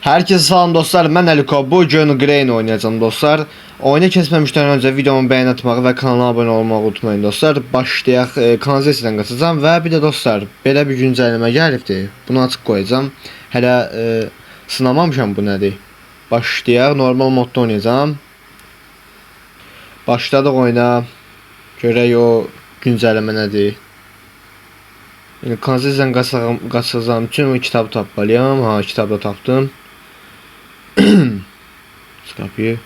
Herkese salam dostlar, ben Aliko. Bugün Grain oynayacağım dostlar. Oyuna kesmemişten önce videomu beğen atmağı ve kanala abone olmağı unutmayın dostlar. Başlayaq, kanalizasiyadan qaçacağım və bir də dostlar, belə bir güncəlləmə gəlibdi. Bunu açıq qoyacağım. Hələ sınamamışam bu nədir. Başlayaq, normal modda oynayacağım. Başladıq oyuna. Görək o güncəlləmə nədir. Yəni kanalizasiyadan qaçacağım üçün o kitabı tapmalıyam. Ha, kitabı da tapdım. Kapıyı.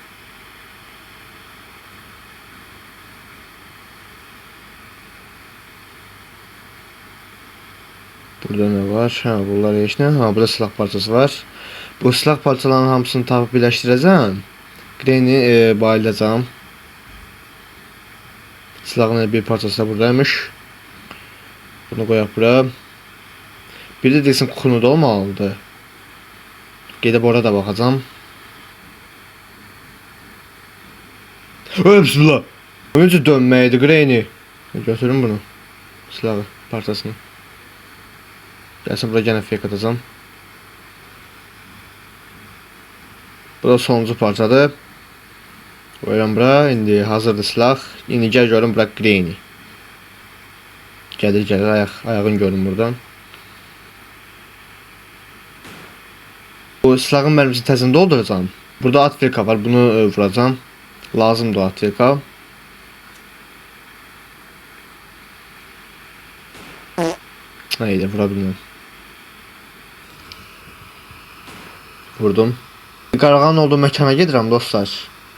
Burada ne var? Ha, bunlar heç nə? Ha, burada silah parçası var. Bu silah parçalarının hamısını tapıb birləşdirəcəm. Grain'i bayılacağım. Silahın bir parçası da buradaymış. Bunu qoyaq bura. Bir də desin kunu da olmalıdır. Gedib orada baxacağım. Bismillah. Önce dönməydi Grain'i. Götürün bunu. Silahı parçasını. Gəlsin bura gene fake atacağım. Bu da sonuncu parçadır. Qoyuram bura. İndi hazırdır silah. İndi gəl görün bura Grain'i. Gəlir ayağını görün buradan. Bu silahın mərmisini təzən dolduracağım. Burada atvirka var. Bunu vuracağım. Lazımdır o atvirka. Haydi vura bilmem. Vurdum. Qarğanın olduğu məkana gedirəm dostlar.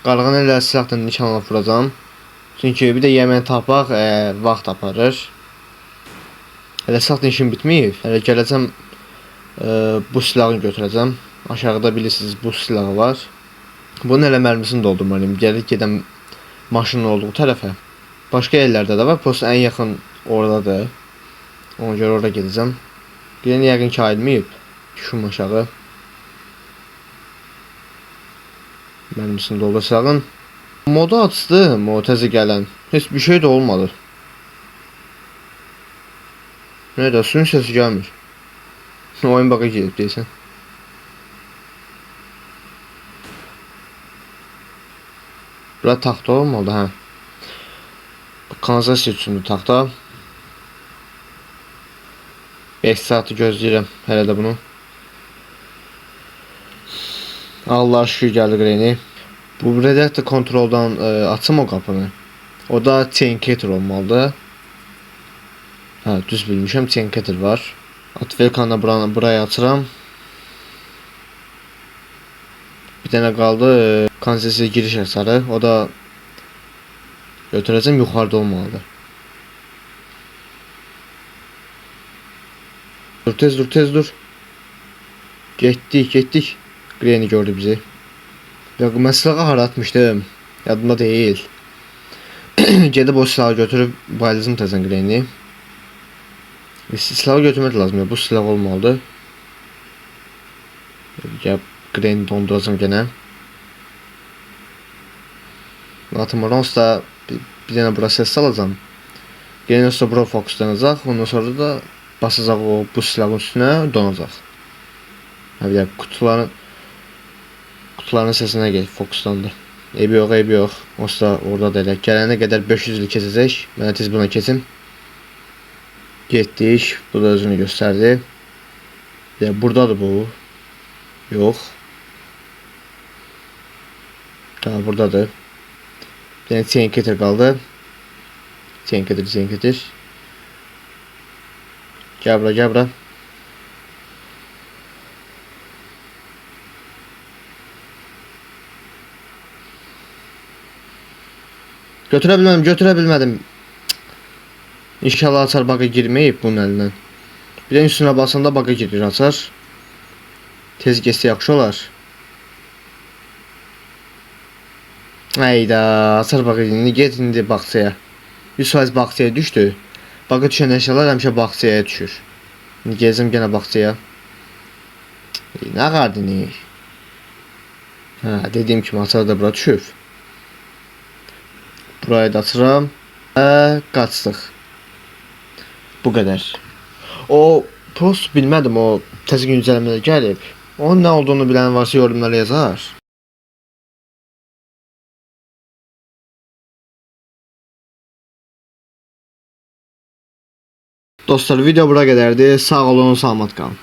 Qarğanı ilə silahdan nişan alıb vuracağım. Çünki bir də yemək tapaq vaxt aparır. Hələ silahdan işim bitməyib. Hələ gələcəm bu silahını götürəcəm. Aşağıda bilirsiniz bu silahı var. Bunun elə mərmisini doldurmalıyım. Gəlib gedəm maşının olduğu tərəfə. Başqa yerlərdə də var. Post ən yaxın oradadır. Ona görə orada gedəcəm. Yeni yəqin ki ayrılmayıb. Düşüm aşağı. Mərmisini doldur silahın. Modu açdım. O təzə gələn. Heç bir şey də olmadı. Nədə suyun səsi gəlmir. Oyun baqa gedib deyəsən. Burada taxta olmalı hə. Kanalizasiya üçündür taxta. 5 saatı gözləyirəm hələ də bunu. Allah şükür gəldi Grain'i. Bu redaktor kontroldan açım o qapını. O da Chaincater olmalıdır. Hə, düz bilmişəm, Chaincater var. Atverkanı buraya açıram. Bir dənə qaldı kanalizasiya giriş hasarı. O da götürəcəm, yuxarıda olmalıdır. Dur tez dur tez dur. Getdik. Grain'i gördü bizi. Ya mən silahı hara atmışdım. Yadımda deyil. Gedib o silahı götürüb bayılacağım təzən Grain'i. Silahı götürmək lazım ya. Bu silah olmalıdır. Ya Grain'i donduracağım gene. Latin da bir dənə bura ses salacağım. Grain'i üstə bura fokuslanacaq. Ondan sonra da basacaq o bu silahın üstünə donacaq. Ha bir kutuların səsinə gəl fokuslandı. Eybi yox. Osta orada da elə. Gələnə qədər 500 il keçəcək. Mən tez buna keçim. Getdik. Bu da özünü göstərdi. Ya buradadır bu. Yox. Tamam buradadır. Bir dənə Chaincater qaldı. Chaincater. Gəl bura. Götürə bilmədim. İnşallah açar baqa girməyib bunun əlindən. Bir də üstünə basanda baqa girir açar. Tez geçsə yaxşı olar. Hayda, açar baqa indi get indi bağçaya. 100% bağçaya düşdü. Baqa düşən əşyalar həmişə bağçaya düşür. İndi gezim gene bağçaya. Nə qardini? Ha, dediyim kimi açar da bura düşüb. Burayı da açıram. Qaçdıq. Bu qədər. O post bilmədim, o təzə güncəlləmədə gəlib. Onun nə olduğunu bilən varsa yorumlara yazar. Dostlar, video bura qədərdir. Sağ olun, salamat qalın.